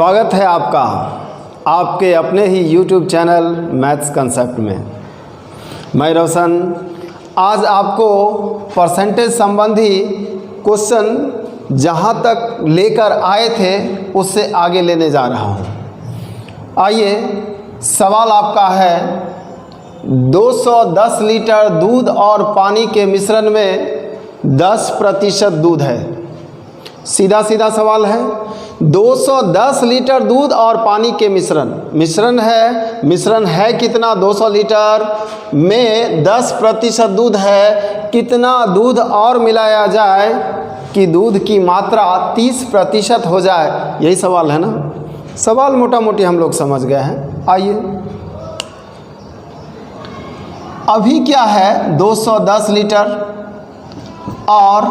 स्वागत है आपका आपके अपने ही YouTube चैनल मैथ्स कंसेप्ट में। मैं रोशन आज आपको परसेंटेज संबंधी क्वेश्चन जहां तक लेकर आए थे उससे आगे लेने जा रहा हूं। आइए, सवाल आपका है 210 लीटर दूध और पानी के मिश्रण में 10% दूध है। सीधा सीधा सवाल है, 210 लीटर दूध और पानी के मिश्रण है कितना? 200 लीटर में 10% दूध है। कितना दूध और मिलाया जाए कि दूध की मात्रा 30% हो जाए? यही सवाल है ना। सवाल मोटा मोटी हम लोग समझ गए हैं। आइए, अभी क्या है, 210 लीटर और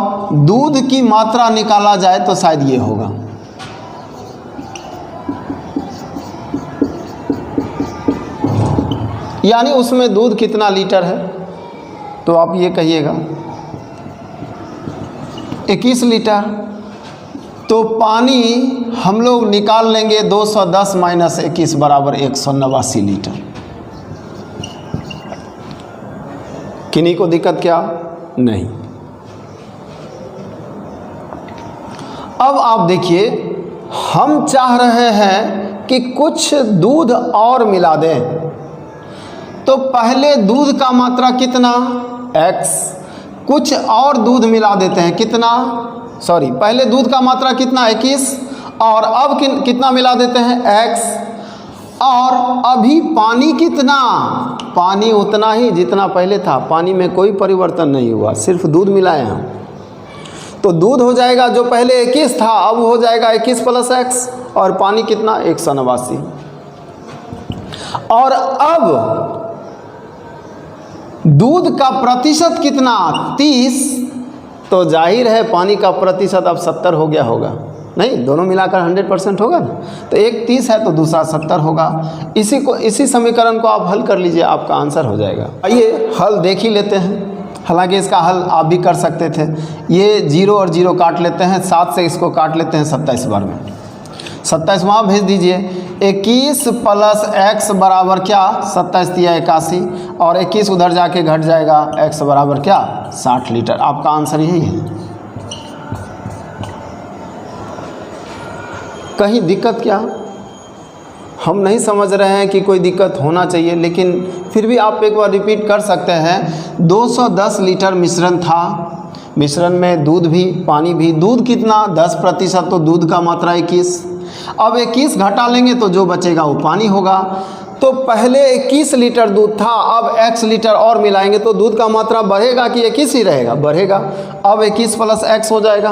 दूध की मात्रा निकाला जाए तो शायद ये होगा। यानी उसमें दूध कितना लीटर है, तो आप ये कहिएगा 21 लीटर। तो पानी हम लोग निकाल लेंगे 210 माइनस 21 बराबर 189 लीटर। किन्हीं को दिक्कत क्या? नहीं। अब आप देखिए, हम चाह रहे हैं कि कुछ दूध और मिला दें। तो पहले दूध का मात्रा कितना? x। कुछ और दूध मिला देते हैं, कितना? पहले दूध का मात्रा कितना? 21। और अब कितना मिला देते हैं? x। और अभी पानी कितना? पानी उतना ही जितना पहले था। पानी में कोई परिवर्तन नहीं हुआ, सिर्फ दूध मिलाए हैं। तो दूध हो जाएगा जो पहले 21 था, अब हो जाएगा 21 प्लस x। और पानी कितना? 189। और अब दूध का प्रतिशत कितना? 30। तो जाहिर है पानी का प्रतिशत अब 70 हो गया होगा। नहीं, दोनों मिलाकर 100% होगा ना। तो एक 30 है तो दूसरा 70 होगा। इसी समीकरण को आप हल कर लीजिए, आपका आंसर हो जाएगा। आइए हल देख ही लेते हैं। हालांकि इसका हल आप भी कर सकते थे। ये 0 और 0 काट लेते हैं, 7 से इसको काट लेते हैं 27 बार में। 27 वहाँ भेज दीजिए। 21 प्लस x बराबर क्या? 27 दिया 81, और 21 उधर जाके घट जाएगा। x बराबर क्या? 60 लीटर। आपका आंसर यही है। कहीं दिक्कत क्या? हम नहीं समझ रहे हैं कि कोई दिक्कत होना चाहिए, लेकिन फिर भी आप एक बार रिपीट कर सकते हैं। 210 लीटर मिश्रण था। मिश्रण में दूध भी पानी भी। दूध कितना? 10%। तो दूध का मात्रा 21। अब 21 घटा लेंगे तो जो बचेगा वो पानी होगा। तो पहले 21 लीटर दूध था, अब x लीटर और मिलाएंगे तो दूध का मात्रा बढ़ेगा कि 21 ही रहेगा? बढ़ेगा। अब 21 प्लस x हो जाएगा।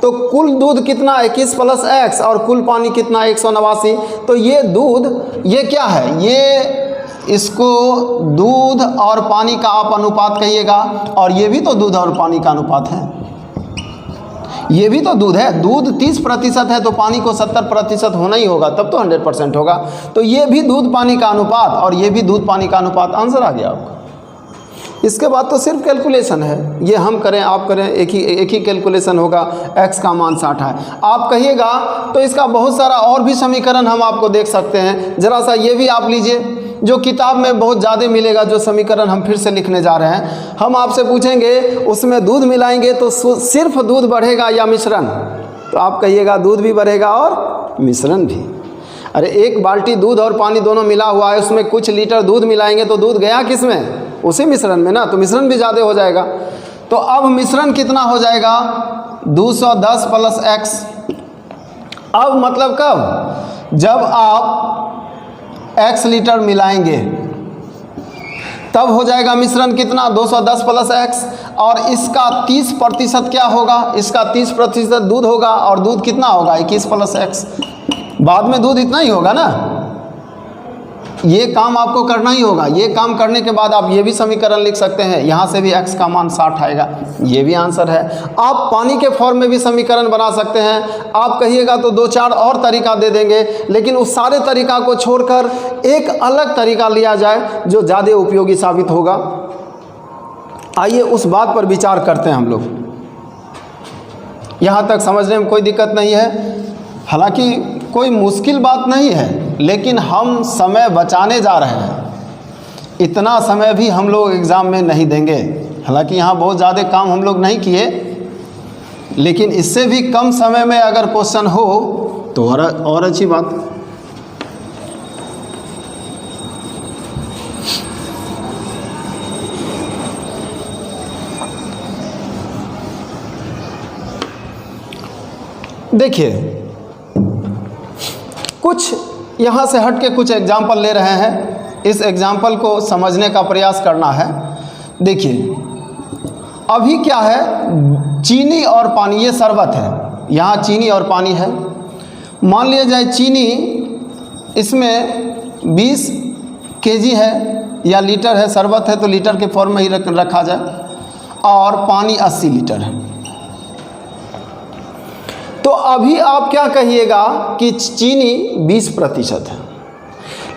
तो कुल दूध कितना? 21 प्लस x। और कुल पानी कितना? 189। तो ये दूध, ये क्या है? ये इसको दूध और पानी का आप अनुपात कहिएगा। और ये भी तो दूध और पानी का अनुपात है। ये भी तो दूध है। दूध 30% है तो पानी को 70% होना ही होगा, तब तो 100% होगा। तो ये भी दूध पानी का अनुपात और ये भी दूध पानी का अनुपात। आंसर आ गया आपका। इसके बाद तो सिर्फ कैलकुलेशन है। ये हम करें आप करें, एक ही कैलकुलेशन होगा। x का मान 60 है आप कहिएगा तो इसका बहुत सारा और भी समीकरण हम आपको देख सकते हैं। ज़रा सा ये भी आप लीजिए, जो किताब में बहुत ज़्यादा मिलेगा। जो समीकरण हम फिर से लिखने जा रहे हैं, हम आपसे पूछेंगे उसमें दूध मिलाएंगे तो सिर्फ दूध बढ़ेगा या मिश्रण? तो आप कहिएगा दूध भी बढ़ेगा और मिश्रण भी। अरे एक बाल्टी दूध और पानी दोनों मिला हुआ है, उसमें कुछ लीटर दूध मिलाएंगे तो दूध गया किस में? उसी मिश्रण में ना। तो मिश्रण भी ज़्यादा हो जाएगा। तो अब मिश्रण कितना हो जाएगा? 210 प्लस x। अब मतलब कब? जब आप x लीटर मिलाएंगे तब हो जाएगा मिश्रण कितना? 210 प्लस x। और इसका 30% क्या होगा? इसका 30% दूध होगा। और दूध कितना होगा? 21 प्लस x। बाद में दूध इतना ही होगा ना। ये काम आपको करना ही होगा। ये काम करने के बाद आप ये भी समीकरण लिख सकते हैं। यहाँ से भी x का मान 60 आएगा। ये भी आंसर है। आप पानी के फॉर्म में भी समीकरण बना सकते हैं। आप कहिएगा तो 2-4 और तरीका दे देंगे, लेकिन उस सारे तरीका को छोड़कर एक अलग तरीका लिया जाए जो ज़्यादा उपयोगी साबित होगा। आइए उस बात पर विचार करते हैं हम लोग। यहाँ तक समझने में कोई दिक्कत नहीं है। हालांकि कोई मुश्किल बात नहीं है, लेकिन हम समय बचाने जा रहे हैं। इतना समय भी हम लोग एग्ज़ाम में नहीं देंगे। हालांकि यहाँ बहुत ज़्यादा काम हम लोग नहीं किए, लेकिन इससे भी कम समय में अगर क्वेश्चन हो तो और अच्छी बात। देखिए, कुछ यहाँ से हट के कुछ एग्जाम्पल ले रहे हैं। इस एग्जाम्पल को समझने का प्रयास करना है। देखिए, अभी क्या है, चीनी और पानी, ये शरबत है, यहाँ चीनी और पानी है। मान लिया जाए चीनी इसमें 20 kg है या लीटर है, शरबत है तो लीटर के फॉर्म में ही रखा जाए, और पानी 80 लीटर है। तो अभी आप क्या कहिएगा कि चीनी 20% है,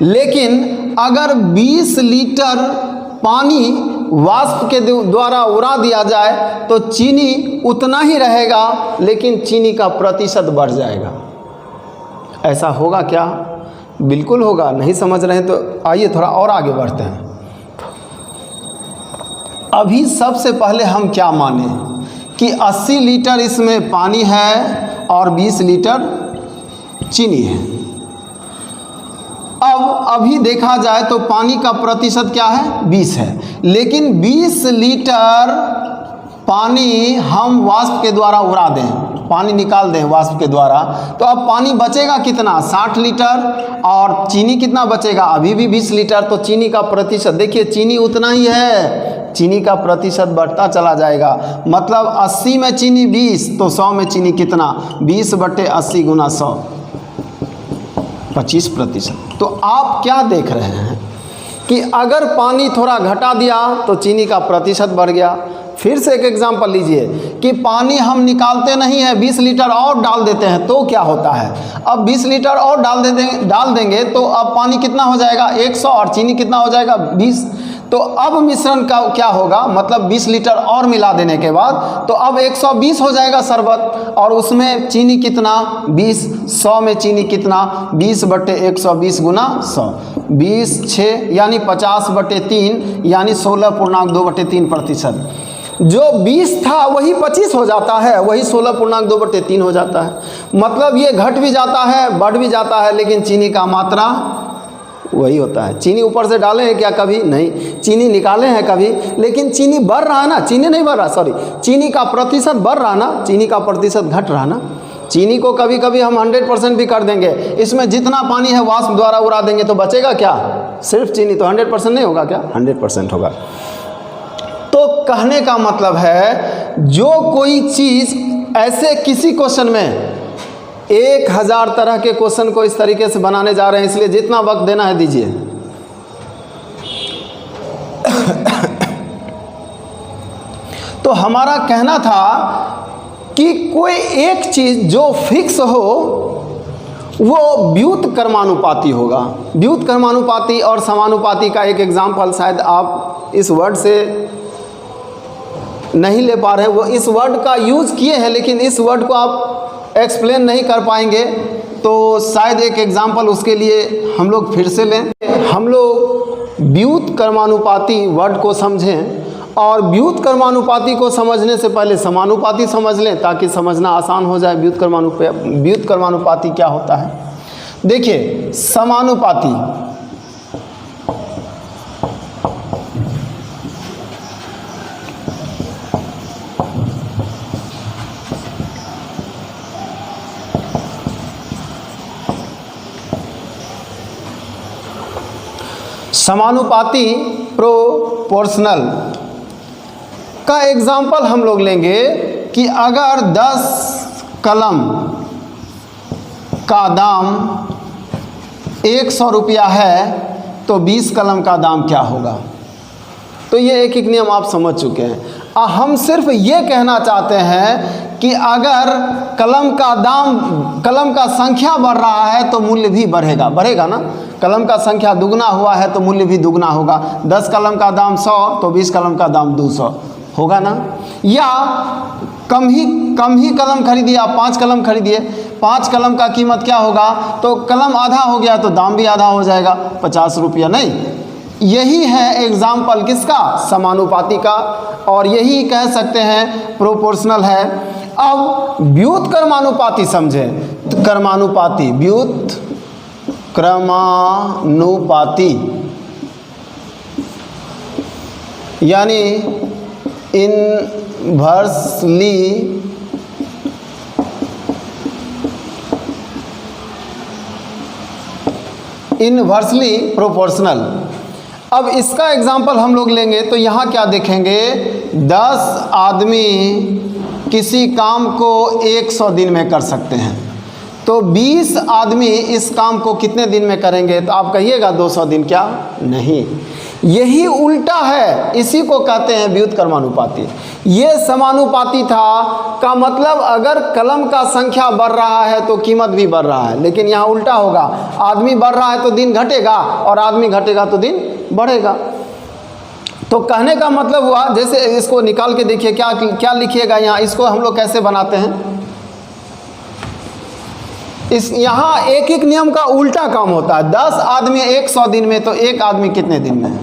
लेकिन अगर 20 लीटर पानी वाष्प के द्वारा उड़ा दिया जाए तो चीनी उतना ही रहेगा, लेकिन चीनी का प्रतिशत बढ़ जाएगा। ऐसा होगा क्या? बिल्कुल होगा। नहीं समझ रहे हैं तो आइए थोड़ा और आगे बढ़ते हैं। अभी सबसे पहले हम क्या माने कि 80 लीटर इसमें पानी है और 20 लीटर चीनी है। अब अभी देखा जाए तो पानी का प्रतिशत क्या है? 20 है, लेकिन 20 लीटर पानी हम वाष्प के द्वारा उड़ा दें, पानी निकाल दें वाष्प के द्वारा, तो अब पानी बचेगा कितना? 60 लीटर। और चीनी कितना बचेगा? अभी भी 20 लीटर। तो चीनी का प्रतिशत देखिए, चीनी उतना ही है, चीनी का प्रतिशत बढ़ता चला जाएगा। मतलब 80 में चीनी 20, तो 100 में चीनी कितना? 20/80 × 100, 25%। तो आप क्या देख रहे हैं कि अगर पानी थोड़ा घटा दिया तो चीनी का प्रतिशत बढ़ गया। फिर से एक एग्जांपल लीजिए कि पानी हम निकालते नहीं है, 20 लीटर और डाल देते हैं तो क्या होता है? अब 20 लीटर और डाल देंगे तो अब पानी कितना हो जाएगा? 100, और चीनी कितना हो जाएगा? 20। तो अब मिश्रण का क्या होगा? मतलब 20 लीटर और मिला देने के बाद तो अब 120 हो जाएगा शरबत, और उसमें चीनी कितना? 20। 100 में चीनी कितना? 20/120 × 100, 20 6 यानी 50/3 यानी 16.2/3%। जो 20 था वही 25 हो जाता है, वही 16.2/3 हो जाता है। मतलब ये घट भी जाता है, बढ़ भी जाता है, लेकिन चीनी का मात्रा वही होता है। चीनी ऊपर से डाले हैं क्या? कभी नहीं। चीनी निकाले हैं कभी? लेकिन चीनी बढ़ रहा है ना, चीनी नहीं बढ़ रहा, सॉरी, चीनी का प्रतिशत बढ़ रहा ना, चीनी का प्रतिशत घट रहा ना। चीनी को कभी कभी हम 100% भी कर देंगे, इसमें जितना पानी है वाष्प द्वारा उड़ा देंगे तो बचेगा क्या? सिर्फ चीनी। तो 100% नहीं होगा क्या? 100% होगा। तो कहने का मतलब है, जो कोई चीज़ ऐसे किसी क्वेश्चन में 1000 तरह के क्वेश्चन को इस तरीके से बनाने जा रहे हैं, इसलिए जितना वक्त देना है दीजिए। तो हमारा कहना था कि कोई एक चीज़ जो फिक्स हो वो व्युत्क्रमानुपाती होगा। व्युत्क्रमानुपाती और समानुपाती का एक एग्जाम्पल शायद आप इस वर्ड से नहीं ले पा रहे हैं, वो इस वर्ड का यूज़ किए हैं, लेकिन इस वर्ड को आप एक्सप्लेन नहीं कर पाएंगे, तो शायद एक एग्जाम्पल उसके लिए हम लोग फिर से लें। हम लोग व्युत्क्रमानुपाती वर्ड को समझें, और व्युत्क्रमानुपाती को समझने से पहले समानुपाती समझ लें ताकि समझना आसान हो जाए। व्युत्क्रमानुपाती क्या होता है? देखिए, समानुपाती समानुपाती प्रोपोर्शनल का एग्जाम्पल हम लोग लेंगे कि अगर 10 कलम का दाम 100 रुपया है तो 20 कलम का दाम क्या होगा? तो ये एक नियम आप समझ चुके हैं। हम सिर्फ ये कहना चाहते हैं कि अगर कलम का दाम, कलम का संख्या बढ़ रहा है तो मूल्य भी बढ़ेगा ना। कलम का संख्या दुगना हुआ है तो मूल्य भी दुगना होगा। 10 कलम का दाम 100 तो 20 कलम का दाम 200 होगा ना। या कम ही कलम खरीदिए, आप 5 कलम खरीदिए, 5 कलम का कीमत क्या होगा, तो कलम आधा हो गया तो दाम भी आधा हो जाएगा, 50 रुपया नहीं। यही है एग्जाम्पल किसका, समानुपाती का, और यही कह सकते हैं प्रोपोर्शनल है। अब व्युत्क्रमानुपाती समझे, क्रमानुपाती, व्युत्क्रमानुपाती यानी इनवर्सली प्रोपोर्शनल। अब इसका एग्जाम्पल हम लोग लेंगे तो यहाँ क्या देखेंगे, 10 आदमी किसी काम को 100 दिन में कर सकते हैं, तो 20 आदमी इस काम को कितने दिन में करेंगे, तो आप कहिएगा 200 दिन, क्या नहीं, यही उल्टा है, इसी को कहते हैं व्युत्क्रमानुपाती। ये समानुपाती था का मतलब अगर कलम का संख्या बढ़ रहा है तो कीमत भी बढ़ रहा है, लेकिन यहाँ उल्टा होगा, आदमी बढ़ रहा है तो दिन घटेगा और आदमी घटेगा तो दिन बढ़ेगा। तो कहने का मतलब हुआ, जैसे इसको निकाल के देखिए क्या क्या लिखिएगा यहाँ, इसको हम लोग कैसे बनाते हैं, इस यहाँ एक एक नियम का उल्टा काम होता है। 10 आदमी 100 दिन में, तो एक आदमी कितने दिन में,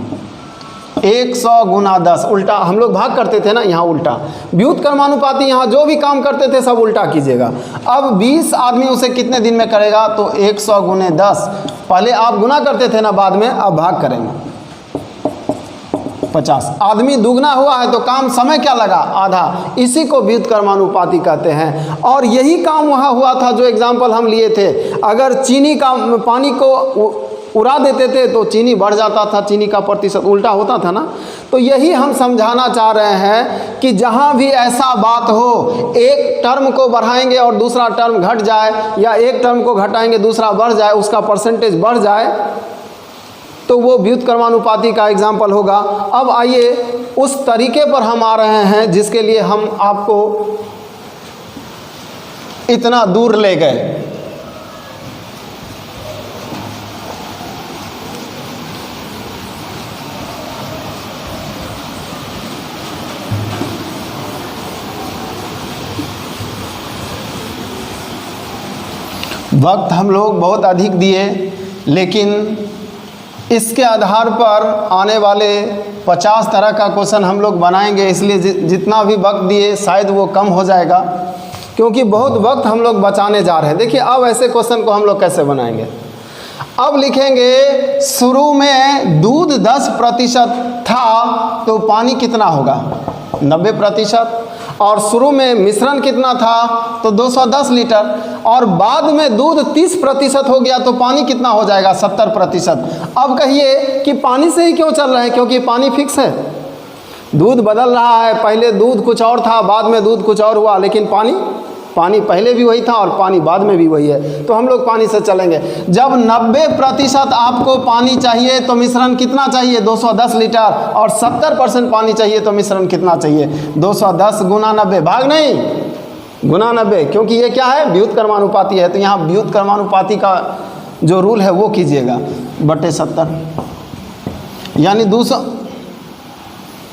100 गुना 10, उल्टा हम लोग भाग करते थे ना, यहाँ उल्टा। व्युत्क्रमानुपाती यहाँ जो भी काम करते थे सब उल्टा कीजिएगा। अब 20 आदमी उसे कितने दिन में करेगा, तो 100 गुने 10, पहले आप गुना करते थे ना, बाद में अब भाग करेंगे, 50 आदमी दुगना हुआ है तो काम समय क्या लगा, आधा, इसी को व्युत्क्रमानुपाती कहते हैं। और यही काम वहाँ हुआ था जो एग्जाम्पल हम लिए थे, अगर चीनी का पानी को उड़ा देते थे तो चीनी बढ़ जाता था, चीनी का प्रतिशत उल्टा होता था ना। तो यही हम समझाना चाह रहे हैं कि जहाँ भी ऐसा बात हो, एक टर्म को बढ़ाएंगे और दूसरा टर्म घट जाए, या एक टर्म को घटाएंगे दूसरा बढ़ जाए, उसका परसेंटेज बढ़ जाए, तो वो व्युत्क्रमानुपाती का एग्जाम्पल होगा। अब आइए उस तरीके पर हम आ रहे हैं जिसके लिए हम आपको इतना दूर ले गए। वक्त हम लोग बहुत अधिक दिए, लेकिन इसके आधार पर आने वाले 50 तरह का क्वेश्चन हम लोग बनाएंगे, इसलिए जितना भी वक्त दिए शायद वो कम हो जाएगा, क्योंकि बहुत वक्त हम लोग बचाने जा रहे हैं। देखिए अब ऐसे क्वेश्चन को हम लोग कैसे बनाएंगे। अब लिखेंगे शुरू में दूध 10% था तो पानी कितना होगा, 90%, और शुरू में मिश्रण कितना था तो 210 लीटर, और बाद में दूध 30% हो गया तो पानी कितना हो जाएगा, 70%। अब कहिए कि पानी से ही क्यों चल रहे हैं, क्योंकि पानी फिक्स है, दूध बदल रहा है, पहले दूध कुछ और था, बाद में दूध कुछ और हुआ, लेकिन पानी पहले भी वही था और पानी बाद में भी वही है, तो हम लोग पानी से चलेंगे। जब 90% आपको पानी चाहिए तो मिश्रण कितना चाहिए, 210 लीटर, और 70% पानी चाहिए तो मिश्रण कितना चाहिए, 210 गुना 90, भाग नहीं गुना 90, क्योंकि ये क्या है, व्युत्क्रमानुपाती है। तो यहाँ व्युत्क्रमानुपाती का जो रूल है वो कीजिएगा, बटे 70, यानी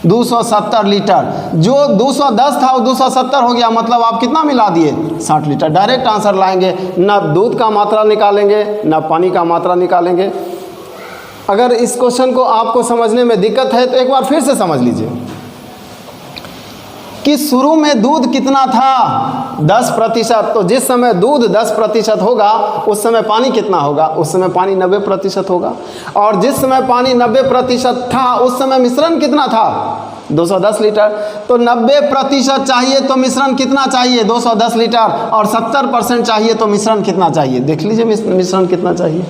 270 लीटर। जो 210 था वो 270 हो गया, मतलब आप कितना मिला दिए, 60 लीटर। डायरेक्ट आंसर लाएंगे, ना दूध का मात्रा निकालेंगे ना पानी का मात्रा निकालेंगे। अगर इस क्वेश्चन को आपको समझने में दिक्कत है तो एक बार फिर से समझ लीजिए कि शुरू में दूध कितना था, 10%, तो जिस समय दूध 10% होगा उस समय पानी कितना होगा, उस समय पानी 90% होगा, और जिस समय पानी 90% था उस समय मिश्रण कितना था, 210 लीटर। तो 90% चाहिए तो मिश्रण कितना चाहिए, 210 लीटर, और 70% चाहिए तो मिश्रण कितना चाहिए, देख लीजिए मिश्रण कितना चाहिए,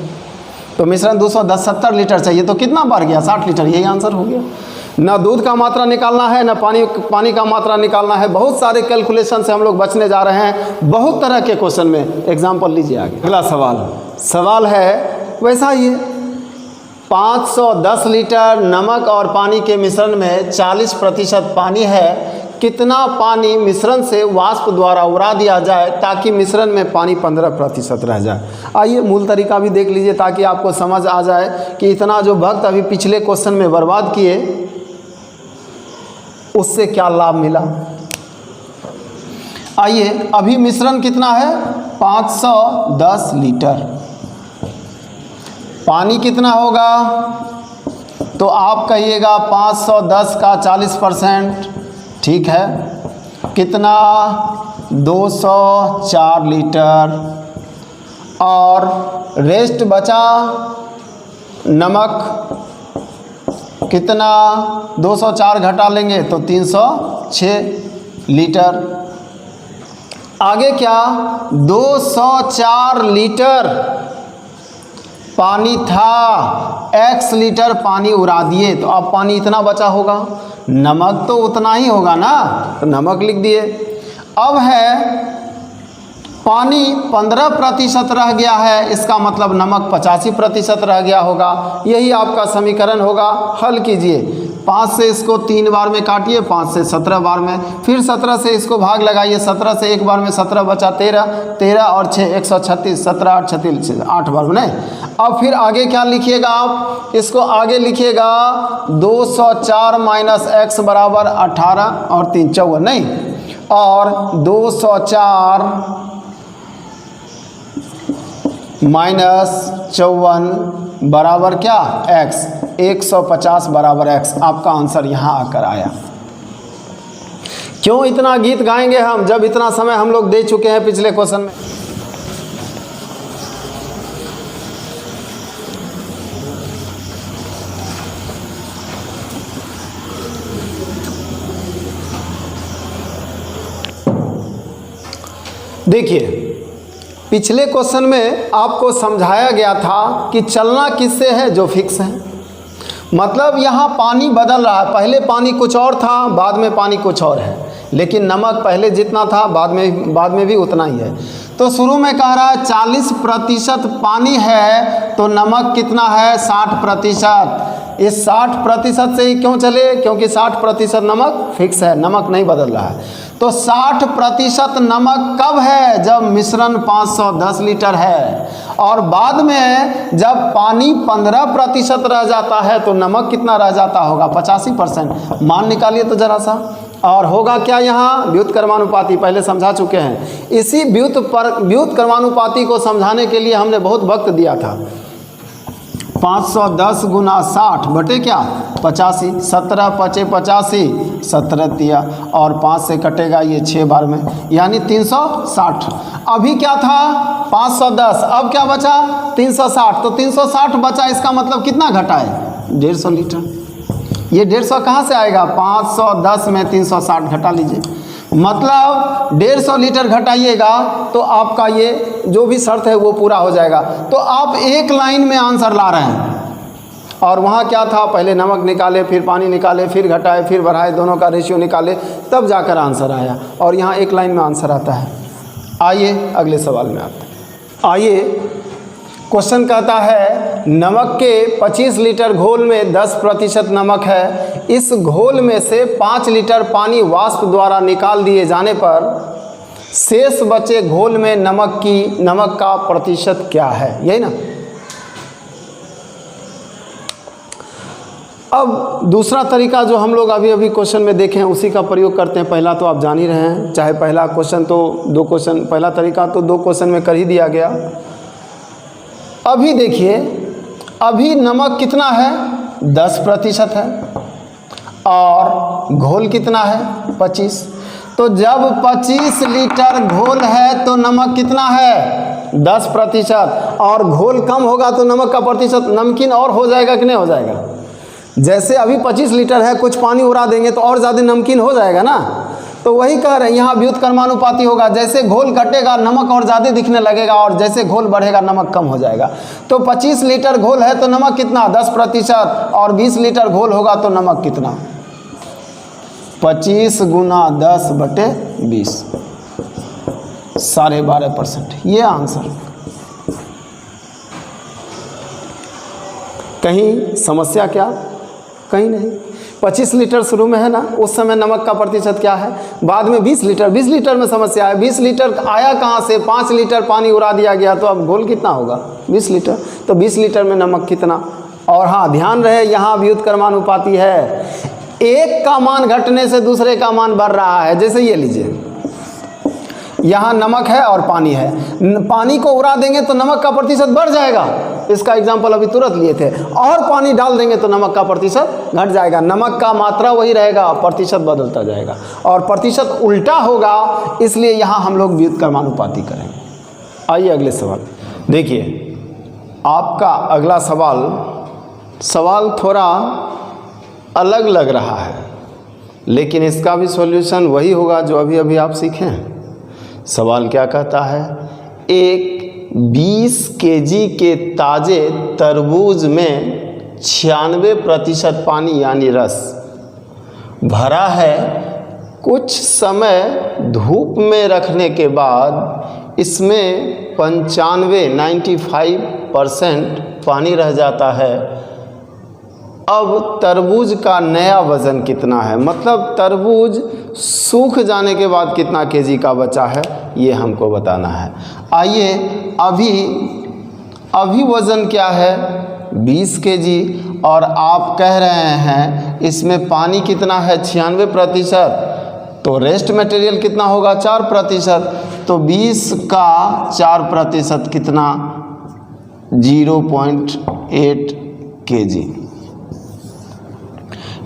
तो मिश्रण 270 लीटर चाहिए, तो कितना बढ़ गया, 60 लीटर, यही आंसर हो गया। ना दूध का मात्रा निकालना है, ना पानी का मात्रा निकालना है। बहुत सारे कैलकुलेशन से हम लोग बचने जा रहे हैं, बहुत तरह के क्वेश्चन में। एग्जाम्पल लीजिए आगे। अगला सवाल है वैसा ही, 510 लीटर नमक और पानी के मिश्रण में 40% पानी है, कितना पानी मिश्रण से वाष्प द्वारा उड़ा दिया जाए ताकि मिश्रण में पानी 15% रह जाए। आइए मूल तरीका भी देख लीजिए ताकि आपको समझ आ जाए कि इतना जो वक्त अभी पिछले क्वेश्चन में बर्बाद किए उससे क्या लाभ मिला। आइए, अभी मिश्रण कितना है 510 लीटर। पानी कितना होगा, तो आप कहिएगा 510 का 40%, ठीक है, कितना 204 लीटर। और रेस्ट बचा नमक, कितना 204 घटा लेंगे तो 306 लीटर। आगे क्या, 204 लीटर पानी था, x लीटर पानी उड़ा दिए, तो अब पानी इतना बचा होगा, नमक तो उतना ही होगा ना, तो नमक लिख दिए। अब है पानी 15% रह गया है, इसका मतलब नमक 85% रह गया होगा। यही आपका समीकरण होगा। हल कीजिए, 5 से इसको 3 बार में काटिए, 5 से 17 बार में, फिर 17 से इसको भाग लगाइए, 17 से एक बार में 17 बचा 13, 13 और 6 136, 17 8 36, 8 बार में नहीं। अब फिर आगे क्या लिखिएगा आप, इसको आगे लिखिएगा 204 माइनस x बराबर 18 और 3 54 नहीं, और 204 माइनस 54 बराबर क्या x, 150 बराबर x। आपका आंसर यहाँ आकर आया। क्यों इतना गीत गाएंगे हम, जब इतना समय हम लोग दे चुके हैं पिछले क्वेश्चन में। देखिए, पिछले क्वेश्चन में आपको समझाया गया था कि चलना किससे है, जो फिक्स है। मतलब यहाँ पानी बदल रहा है, पहले पानी कुछ और था, बाद में पानी कुछ और है, लेकिन नमक पहले जितना था बाद में भी उतना ही है। तो शुरू में कह रहा है 40% पानी है, तो नमक कितना है 60%। इस 60% से ही क्यों चले, क्योंकि 60% नमक फिक्स है, नमक नहीं बदल रहा है। तो 60% नमक कब है, जब मिश्रण 510 लीटर है, और बाद में जब पानी 15% रह जाता है तो नमक कितना रह जाता होगा 85%। मान निकालिए तो जरा सा, और होगा क्या, यहाँ व्युत्क्रमानुपाती पहले समझा चुके हैं। इसी व्युत्क्रमानुपाती को समझाने के लिए हमने बहुत वक्त दिया था। 510 गुना 60 बटे क्या 85, 17 पचे 85, 17 दिया, और 5 से कटेगा ये 6 बार में, यानी 360। अभी क्या था 510, अब क्या बचा 360, तो 360 बचा, इसका मतलब कितना घटा है 150 लीटर। ये 150 कहाँ से आएगा, 510 में 360 घटा लीजिए, मतलब 150 लीटर घटाइएगा तो आपका ये जो भी शर्त है वो पूरा हो जाएगा। तो आप एक लाइन में आंसर ला रहे हैं, और वहाँ क्या था, पहले नमक निकाले, फिर पानी निकाले, फिर घटाए, फिर बढ़ाए, दोनों का रेशियो निकाले, तब जाकर आंसर आया, और यहाँ एक लाइन में आंसर आता है। आइए अगले सवाल में आते हैं। आइए, क्वेश्चन कहता है नमक के 25 लीटर घोल में 10% नमक है, इस घोल में से 5 लीटर पानी वाष्प द्वारा निकाल दिए जाने पर शेष बचे घोल में नमक का प्रतिशत क्या है, यही ना। अब दूसरा तरीका जो हम लोग अभी क्वेश्चन में देखें उसी का प्रयोग करते हैं। पहला तो आप जान ही रहे हैं, चाहे पहला क्वेश्चन तो 2 क्वेश्चन, पहला तरीका तो 2 क्वेश्चन में कर ही दिया गया। अभी देखिए, अभी नमक कितना है 10% है, और घोल कितना है 25। तो जब 25 लीटर घोल है तो नमक कितना है 10%, और घोल कम होगा तो नमक का प्रतिशत नमकीन और हो जाएगा कि नहीं हो जाएगा। जैसे अभी 25 लीटर है, कुछ पानी उड़ा देंगे तो और ज़्यादा नमकीन हो जाएगा ना। तो वही कह रहे हैं, यहाँ व्युत्क्रमानुपाती होगा, जैसे घोल घटेगा नमक और ज़्यादा दिखने लगेगा, और जैसे घोल बढ़ेगा नमक कम हो जाएगा। तो 25 लीटर घोल है तो नमक कितना 10%, और 20 लीटर घोल होगा तो नमक कितना 25 गुना 10 बटे 20, 12.5%। ये आंसर। कहीं समस्या क्या, कहीं नहीं। 25 लीटर शुरू में है ना, उस समय नमक का प्रतिशत क्या है, बाद में 20 लीटर में समस्या है। 20 लीटर आया कहाँ से, 5 लीटर पानी उड़ा दिया गया, तो अब घोल कितना होगा 20 लीटर, तो 20 लीटर में नमक कितना। और हाँ, ध्यान रहे यहाँ व्युत्क्रमानुपाती है, एक का मान घटने से दूसरे का मान बढ़ रहा है। जैसे ये लीजिए, यहाँ नमक है और पानी है, पानी को उड़ा देंगे तो नमक का प्रतिशत बढ़ जाएगा, इसका एग्जाम्पल अभी तुरंत लिए थे, और पानी डाल देंगे तो नमक का प्रतिशत घट जाएगा। नमक का मात्रा वही रहेगा, प्रतिशत बदलता जाएगा, और प्रतिशत उल्टा होगा, इसलिए यहाँ हम लोग व्युत्क्रमानुपाती करेंगे। आइए अगले सवाल देखिए, आपका अगला सवाल थोड़ा अलग लग रहा है, लेकिन इसका भी सॉल्यूशन वही होगा जो अभी अभी आप सीखे हैं। सवाल क्या कहता है, एक 20 केजी के ताज़े तरबूज में 96% पानी यानी रस भरा है। कुछ समय धूप में रखने के बाद इसमें 95% पानी रह जाता है। अब तरबूज का नया वज़न कितना है, मतलब तरबूज सूख जाने के बाद कितना केजी का बचा है, ये हमको बताना है। आइए अभी वज़न क्या है 20 केजी, और आप कह रहे हैं इसमें पानी कितना है 96%, तो रेस्ट मटेरियल कितना होगा 4%, तो 20 का 4% कितना 0.8 केजी।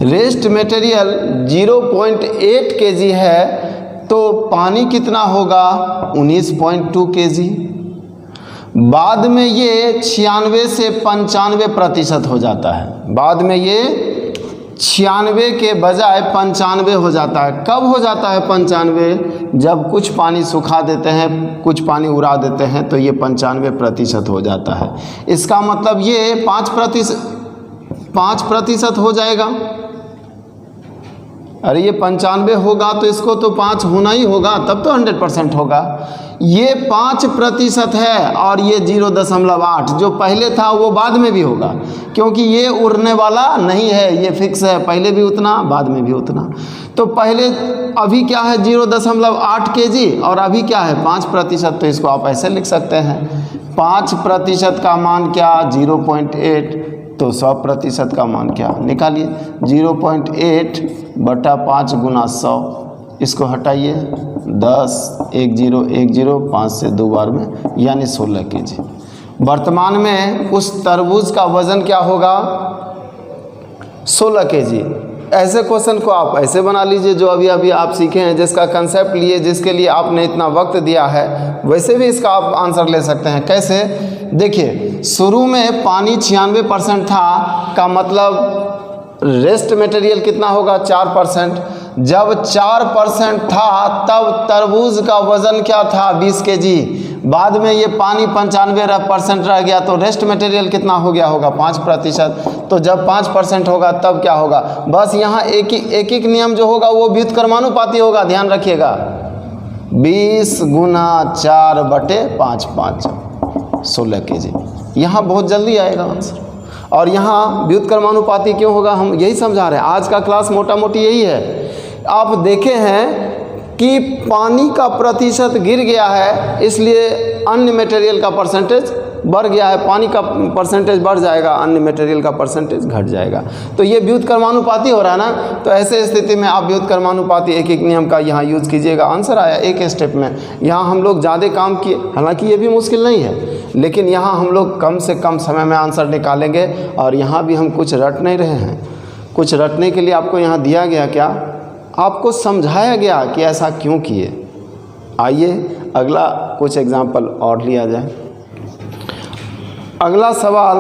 रेस्ट मटेरियल 0.8 केजी है, तो पानी कितना होगा 19.2 केजी। बाद में ये 96 से 95% हो जाता है, बाद में ये 96 के बजाय 95 हो जाता है। कब हो जाता है 95? जब कुछ पानी सुखा देते हैं, कुछ पानी उड़ा देते हैं, तो ये 95% हो जाता है। इसका मतलब ये 5% हो जाएगा। अरे ये 95 होगा तो इसको तो 5 होना ही होगा, तब तो 100% होगा। ये 5% है और ये 0.8 जो पहले था वो बाद में भी होगा, क्योंकि ये उड़ने वाला नहीं है, ये फिक्स है, पहले भी उतना बाद में भी उतना। तो पहले अभी क्या है 0.8 केजी, और अभी क्या है 5%, तो इसको आप ऐसे लिख सकते हैं 5% का मान क्या 0.8, तो 100% का मान क्या निकालिए 0.8 बटा 5 गुना 100, इसको हटाइए 10 1 0 1 0 5 से 2 बार में, यानी 16 केजी। वर्तमान में उस तरबूज का वज़न क्या होगा 16 केजी। ऐसे क्वेश्चन को आप ऐसे बना लीजिए जो अभी अभी आप सीखे हैं, जिसका कंसेप्ट लिए, जिसके लिए आपने इतना वक्त दिया है, वैसे भी इसका आप आंसर ले सकते हैं। कैसे, देखिए शुरू में पानी 96% था, का मतलब रेस्ट मटेरियल कितना होगा 4%। जब 4% था तब तरबूज का वज़न क्या था 20 केजी। बाद में ये पानी 95% रह गया, तो रेस्ट मटेरियल कितना हो गया होगा 5%। तो जब 5% होगा तब क्या होगा, बस यहाँ एक एक नियम जो होगा वो व्युत्क्रमानुपाती होगा, ध्यान रखिएगा। 20 गुना 4 बटे 5 16 केजी। यहाँ बहुत जल्दी आएगा आंसर। और यहाँ व्युत्क्रमानुपाती क्यों होगा, हम यही समझा रहे हैं। आज का क्लास मोटा मोटी यही है। आप देखे हैं कि पानी का प्रतिशत गिर गया है, इसलिए अन्य मटेरियल का परसेंटेज बढ़ गया है। पानी का परसेंटेज बढ़ जाएगा, अन्य मटेरियल का परसेंटेज घट जाएगा। तो ये व्युत्क्रमानुपाती हो रहा है ना। तो ऐसे स्थिति में आप व्युत्क्रमानुपाती एक एक नियम का यहाँ यूज़ कीजिएगा। आंसर आया एक स्टेप में। यहाँ हम लोग ज़्यादा काम किए, हालांकि ये भी मुश्किल नहीं है, लेकिन यहाँ हम लोग कम से कम समय में आंसर निकालेंगे। और यहाँ भी हम कुछ रट नहीं रहे हैं, कुछ रटने के लिए आपको यहाँ दिया गया क्या, आपको समझाया गया कि ऐसा क्यों किए। आइए अगला कुछ एग्जाम्पल और लिया जाए। अगला सवाल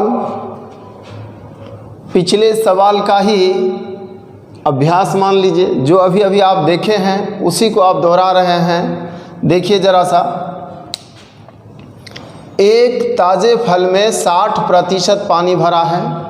पिछले सवाल का ही अभ्यास मान लीजिए, जो अभी अभी आप देखे हैं उसी को आप दोहरा रहे हैं। देखिए जरा सा, एक ताज़े फल में 60% पानी भरा है,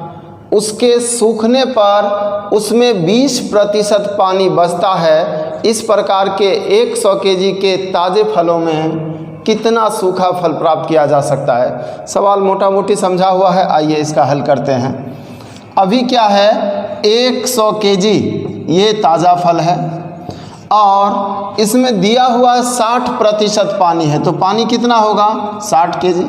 उसके सूखने पर उसमें 20% पानी बचता है। इस प्रकार के 100 केजी के ताज़े फलों में कितना सूखा फल प्राप्त किया जा सकता है। सवाल मोटा मोटी समझा हुआ है, आइए इसका हल करते हैं। अभी क्या है 100 केजी ये ताज़ा फल है, और इसमें दिया हुआ 60% पानी है, तो पानी कितना होगा 60 केजी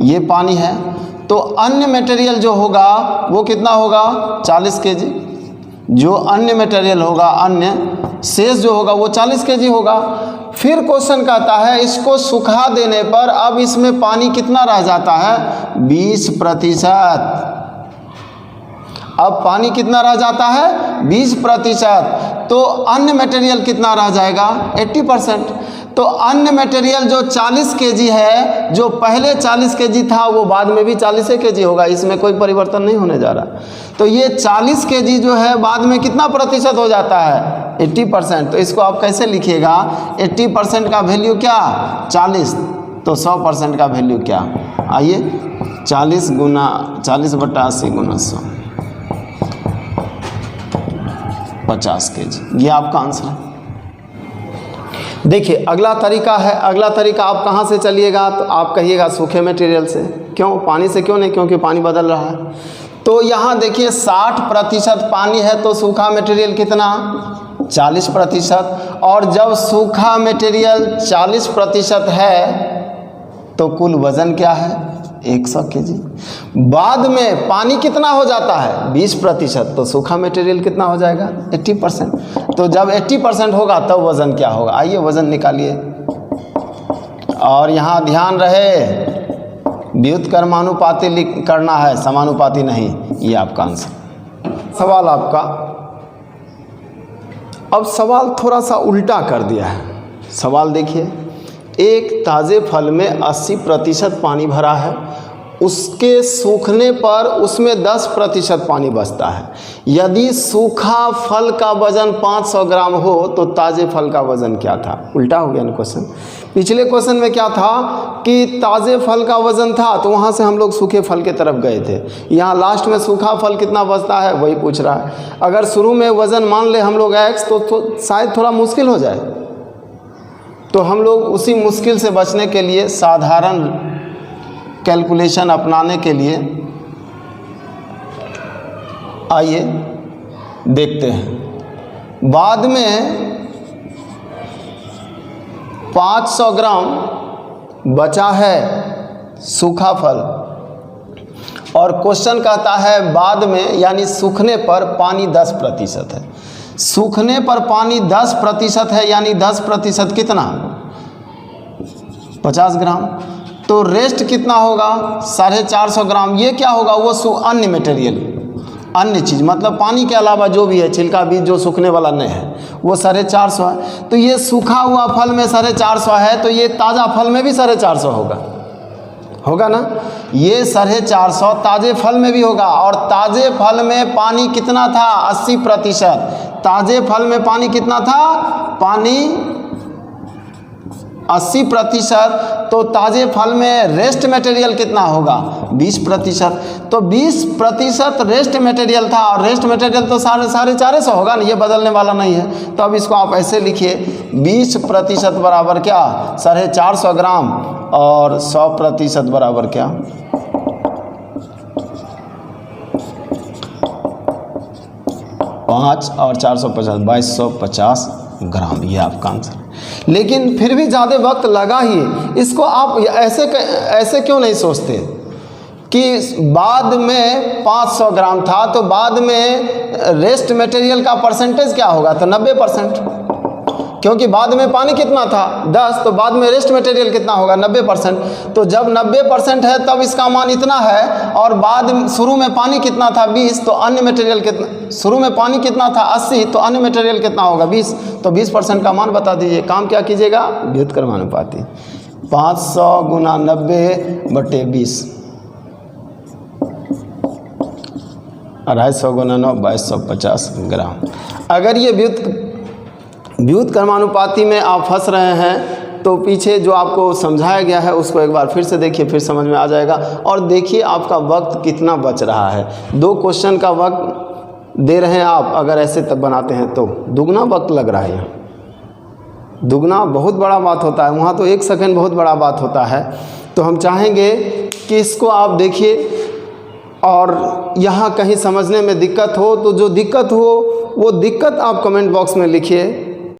ये पानी है। तो अन्य मटेरियल जो होगा वो कितना होगा 40 केजी। जो अन्य मटेरियल होगा, अन्य शेष जो होगा वो 40 kg होगा। फिर क्वेश्चन कहता है इसको सुखा देने पर अब इसमें पानी कितना रह जाता है, 20%। अब पानी कितना रह जाता है, 20%। तो अन्य मटेरियल कितना रह जाएगा, 80%। तो अन्य मटेरियल जो 40 kg है, जो पहले 40 kg था वो बाद में भी 40 kg होगा, इसमें कोई परिवर्तन नहीं होने जा रहा। तो ये 40 kg जो है बाद में कितना प्रतिशत हो जाता है, 80%। तो इसको आप कैसे लिखिएगा, 80% का वैल्यू क्या, 40, तो 100% का वैल्यू क्या, आइए 40 बटा 80 गुना 100, 50 kg, ये आपका आंसर है। देखिए अगला तरीका है, अगला तरीका आप कहाँ से चलिएगा, तो आप कहिएगा सूखे मटेरियल से। क्यों, पानी से क्यों नहीं, क्योंकि पानी बदल रहा है। तो यहाँ देखिए 60% पानी है तो सूखा मटेरियल कितना, 40%। और जब सूखा मटेरियल 40% है तो कुल वज़न क्या है, 100 kg। बाद में पानी कितना हो जाता है, 20%, तो सूखा मटेरियल कितना हो जाएगा, 80%। तो जब 80% होगा तब वज़न क्या होगा, आइए वज़न निकालिए। और यहाँ ध्यान रहे व्युत्क्रमानुपाती करना है, समानुपाती नहीं। ये आपका आंसर। सवाल आपका, अब सवाल थोड़ा सा उल्टा कर दिया है। सवाल देखिए, एक ताज़े फल में 80% पानी भरा है, उसके सूखने पर उसमें 10% पानी बचता है। यदि सूखा फल का वज़न 500 ग्राम हो तो ताज़े फल का वज़न क्या था। उल्टा हो गया ना क्वेश्चन। पिछले क्वेश्चन में क्या था कि ताज़े फल का वज़न था तो वहाँ से हम लोग सूखे फल के तरफ गए थे। यहाँ लास्ट में सूखा फल कितना बचता है वही पूछ रहा है। अगर शुरू में वज़न मान ले हम लोग x तो शायद थोड़ा मुश्किल हो जाए। तो हम लोग उसी मुश्किल से बचने के लिए साधारण कैलकुलेशन अपनाने के लिए आइए देखते हैं। बाद में 500 ग्राम बचा है सूखा फल और क्वेश्चन कहता है बाद में यानी सूखने पर पानी 10% है। सूखने पर पानी 10% है यानी 10% कितना, 50 ग्राम। तो रेस्ट कितना होगा, 450 ग्राम। ये क्या होगा, वो अन्य मटेरियल, अन्य चीज़, मतलब पानी के अलावा जो भी है, छिलका बीज जो सूखने वाला नहीं है वो 450 है। तो ये सूखा हुआ फल में 450 है तो ये ताज़ा फल में भी 450 होगा ना। ये 450 ताज़े फल में भी होगा। और ताज़े फल में पानी कितना था, 80%। ताज़े फल में पानी कितना था, पानी 80%। तो ताज़े फल में रेस्ट मटेरियल कितना होगा, 20%। तो 20% रेस्ट मटेरियल था और रेस्ट मटेरियल तो 450 होगा ना, ये बदलने वाला नहीं है। तो अब इसको आप ऐसे लिखिए, 20% बराबर क्या, 450 ग्राम और 100% बराबर क्या, 5 और 450, 2250 ग्राम। ये आपका आंसर। लेकिन फिर भी ज़्यादा वक्त लगा ही। इसको आप ऐसे क्यों नहीं सोचते कि बाद में 500 ग्राम था तो बाद में रेस्ट मटेरियल का परसेंटेज क्या होगा, तो 90%। क्योंकि बाद में पानी कितना था, 10, तो बाद में रेस्ट मटेरियल कितना होगा, 90%। तो जब 90% है तब इसका मान इतना है। और बाद शुरू में पानी कितना था, 20, तो अन्य मटेरियल कितना, शुरू में पानी कितना था, 80, तो अन्य मटेरियल कितना होगा, 20। तो 20% का मान बता दीजिए। काम क्या कीजिएगा, व्युत्क्रमानुपाती, 500 गुना 90/20, 250 गुना 9, 2250 ग्राम। अगर ये व्युत्क्रमानुपाती में आप फंस रहे हैं तो पीछे जो आपको समझाया गया है उसको एक बार फिर से देखिए, फिर समझ में आ जाएगा। और देखिए आपका वक्त कितना बच रहा है। 2 क्वेश्चन का वक्त दे रहे हैं आप, अगर ऐसे तब बनाते हैं तो दुगना वक्त लग रहा है। यहाँ दुगना बहुत बड़ा बात होता है, वहाँ तो 1 सेकंड बहुत बड़ा बात होता है। तो हम चाहेंगे कि इसको आप देखिए और यहाँ कहीं समझने में दिक्कत हो तो जो दिक्कत हो वो दिक्कत आप कमेंट बॉक्स में लिखिए।